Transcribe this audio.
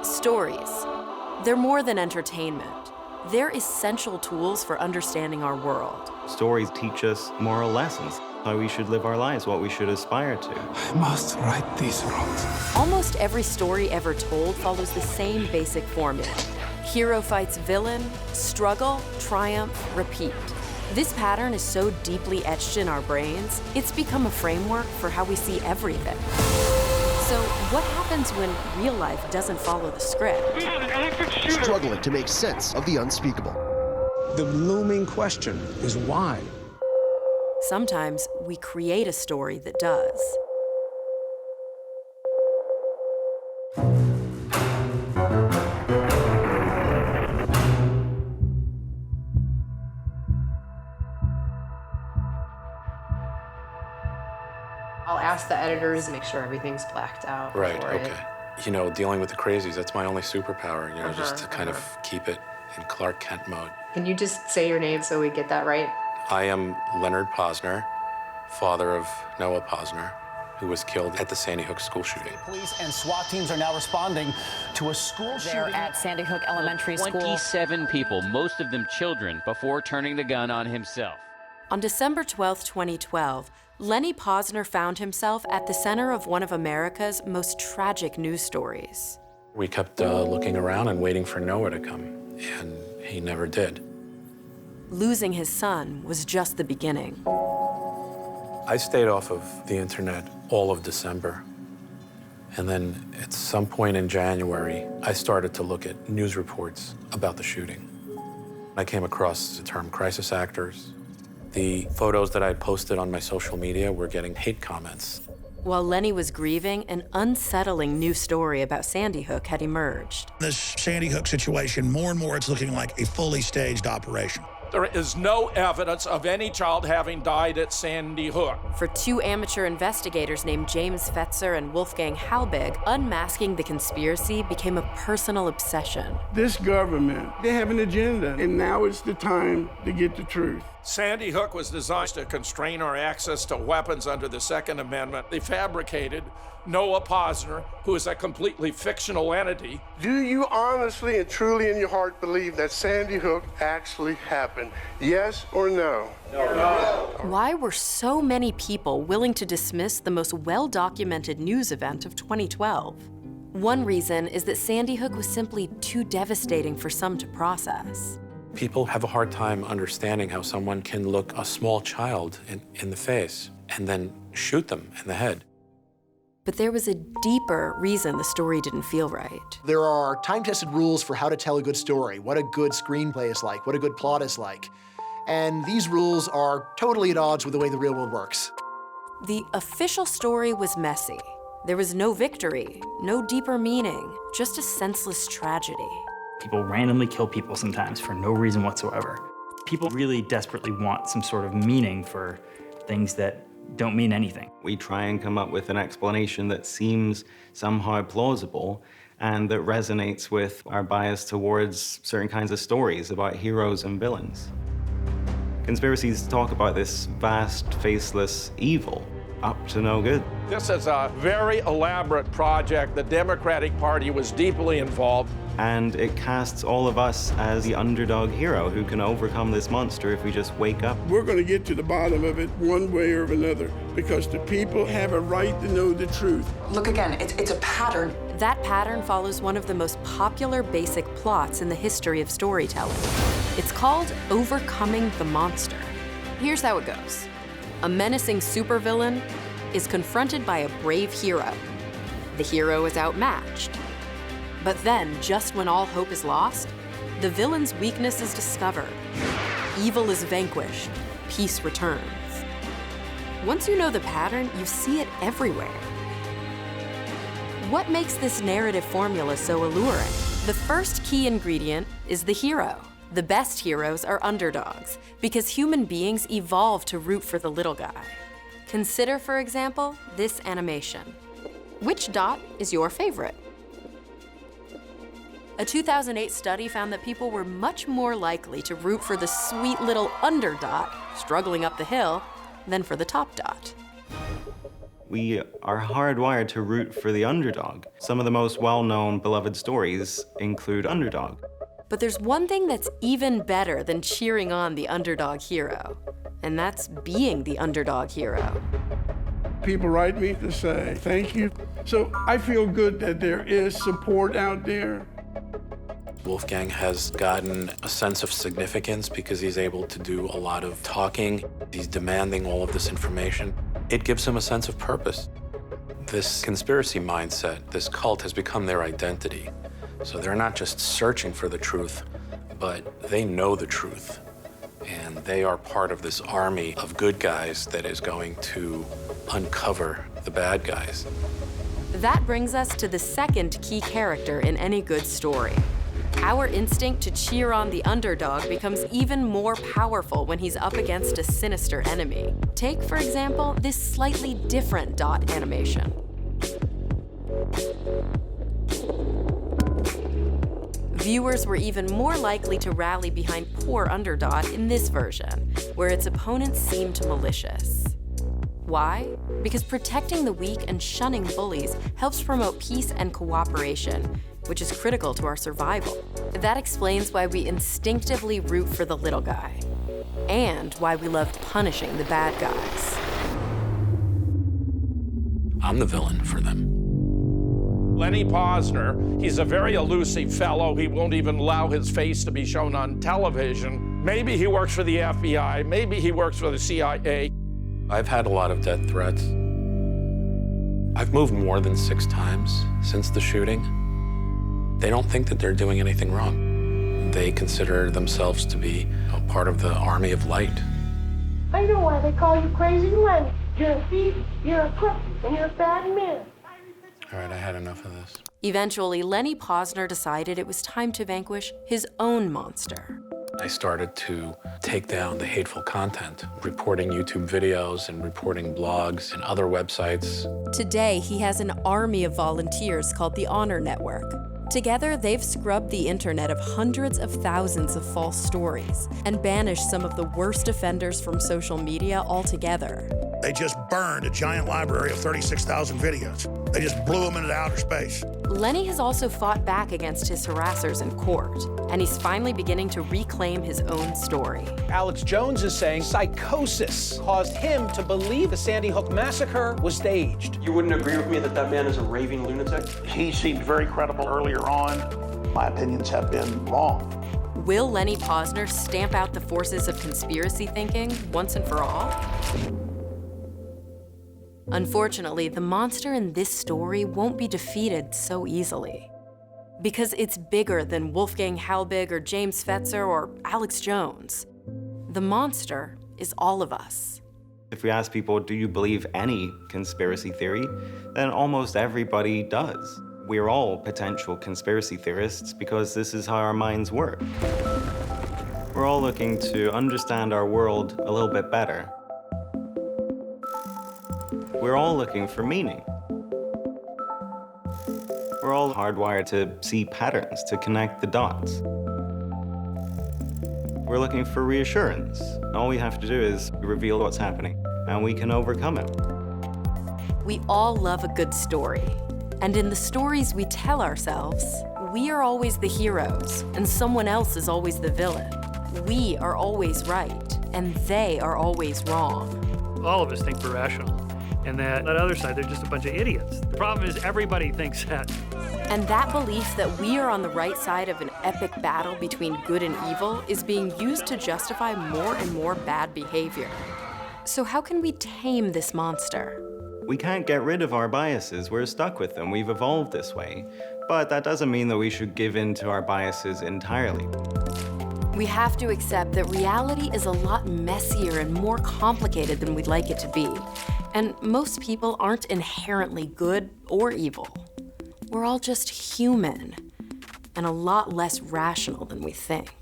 Stories. They're more than entertainment. They're essential tools for understanding our world. Stories teach us moral lessons, how we should live our lives, what we should aspire to. I must right these wrongs. Almost every story ever told follows the same basic formula. Hero fights villain, struggle, triumph, repeat. This pattern is so deeply etched in our brains, it's become a framework for how we see everything. So what happens when real life doesn't follow the script? Struggling to make sense of the unspeakable. The looming question is why? Sometimes we create a story that does. I'll ask the editors to make sure everything's blacked out. Right, okay. You know, dealing with the crazies, that's my only superpower, you know, just to kind of keep it in Clark Kent mode. Can you just say your name so we get that right? I am Leonard Posner, father of Noah Posner, who was killed at the Sandy Hook school shooting. Police and SWAT teams are now responding to a school shooting. They're at Sandy Hook Elementary School. 27 people, most of them children, before turning the gun on himself. On December 12, 2012, Lenny Posner found himself at the center of one of America's most tragic news stories. We kept looking around and waiting for Noah to come, and he never did. Losing his son was just the beginning. I stayed off of the internet all of December. And then at some point in January, I started to look at news reports about the shooting. I came across the term crisis actors. The photos that I posted on my social media were getting hate comments. While Lenny was grieving, an unsettling new story about Sandy Hook had emerged. This Sandy Hook situation, more and more it's looking like a fully staged operation. There is no evidence of any child having died at Sandy Hook. For two amateur investigators named James Fetzer and Wolfgang Halbig, unmasking the conspiracy became a personal obsession. This government, they have an agenda, and now is the time to get the truth. Sandy Hook was designed to constrain our access to weapons under the Second Amendment. They fabricated Noah Posner, who is a completely fictional entity. Do you honestly and truly in your heart believe that Sandy Hook actually happened? Yes or no? No. Why were so many people willing to dismiss the most well-documented news event of 2012? One reason is that Sandy Hook was simply too devastating for some to process. People have a hard time understanding how someone can look a small child in the face and then shoot them in the head. But there was a deeper reason the story didn't feel right. There are time-tested rules for how to tell a good story, what a good screenplay is like, what a good plot is like. And these rules are totally at odds with the way the real world works. The official story was messy. There was no victory, no deeper meaning, just a senseless tragedy. People randomly kill people sometimes for no reason whatsoever. People really desperately want some sort of meaning for things that don't mean anything. We try and come up with an explanation that seems somehow plausible and that resonates with our bias towards certain kinds of stories about heroes and villains. Conspiracies talk about this vast, faceless evil, up to no good. This is a very elaborate project. The Democratic Party was deeply involved. And it casts all of us as the underdog hero who can overcome this monster if we just wake up. We're going to get to the bottom of it one way or another because the people have a right to know the truth. Look again, it's a pattern. That pattern follows one of the most popular basic plots in the history of storytelling. It's called overcoming the monster. Here's how it goes. A menacing supervillain is confronted by a brave hero. The hero is outmatched. But then, just when all hope is lost, the villain's weakness is discovered. Evil is vanquished. Peace returns. Once you know the pattern, you see it everywhere. What makes this narrative formula so alluring? The first key ingredient is the hero. The best heroes are underdogs, because human beings evolve to root for the little guy. Consider, for example, this animation. Which dot is your favorite? A 2008 study found that people were much more likely to root for the sweet little under dot struggling up the hill than for the top dot. We are hardwired to root for the underdog. Some of the most well-known, beloved stories include underdog. But there's one thing that's even better than cheering on the underdog hero, and that's being the underdog hero. People write me to say thank you. So I feel good that there is support out there. Wolfgang has gotten a sense of significance because he's able to do a lot of talking. He's demanding all of this information. It gives him a sense of purpose. This conspiracy mindset, this cult, has become their identity. So they're not just searching for the truth, but they know the truth. And they are part of this army of good guys that is going to uncover the bad guys. That brings us to the second key character in any good story. Our instinct to cheer on the underdog becomes even more powerful when he's up against a sinister enemy. Take, for example, this slightly different dot animation. Viewers were even more likely to rally behind poor Underdot in this version, where its opponents seemed malicious. Why? Because protecting the weak and shunning bullies helps promote peace and cooperation, which is critical to our survival. That explains why we instinctively root for the little guy, and why we love punishing the bad guys. I'm the villain for them. Lenny Posner, he's a very elusive fellow. He won't even allow his face to be shown on television. Maybe he works for the FBI, maybe he works for the CIA. I've had a lot of death threats. I've moved more than 6 times since the shooting. They don't think that they're doing anything wrong. They consider themselves to be a part of the army of light. I know why they call you Crazy Lenny. You're a thief, you're a crook, and you're a bad man. All right, I had enough of this. Eventually, Lenny Posner decided it was time to vanquish his own monster. I started to take down the hateful content, reporting YouTube videos and reporting blogs and other websites. Today, he has an army of volunteers called the Honor Network. Together, they've scrubbed the internet of hundreds of thousands of false stories and banished some of the worst offenders from social media altogether. They just burned a giant library of 36,000 videos. They just blew them into outer space. Lenny has also fought back against his harassers in court, and he's finally beginning to reclaim his own story. Alex Jones is saying psychosis caused him to believe the Sandy Hook massacre was staged. You wouldn't agree with me that that man is a raving lunatic? He seemed very credible earlier on. My opinions have been wrong. Will Lenny Posner stamp out the forces of conspiracy thinking once and for all? Unfortunately, the monster in this story won't be defeated so easily. Because it's bigger than Wolfgang Halbig or James Fetzer or Alex Jones. The monster is all of us. If we ask people, do you believe any conspiracy theory? Then almost everybody does. We're all potential conspiracy theorists because this is how our minds work. We're all looking to understand our world a little bit better. We're all looking for meaning. We're all hardwired to see patterns, to connect the dots. We're looking for reassurance. All we have to do is reveal what's happening, and we can overcome it. We all love a good story. And in the stories we tell ourselves, we are always the heroes, and someone else is always the villain. We are always right, and they are always wrong. All of us think we're rational. And that other side, they're just a bunch of idiots. The problem is everybody thinks that. And that belief that we are on the right side of an epic battle between good and evil is being used to justify more and more bad behavior. So how can we tame this monster? We can't get rid of our biases. We're stuck with them. We've evolved this way. But that doesn't mean that we should give in to our biases entirely. We have to accept that reality is a lot messier and more complicated than we'd like it to be. And most people aren't inherently good or evil. We're all just human, and a lot less rational than we think.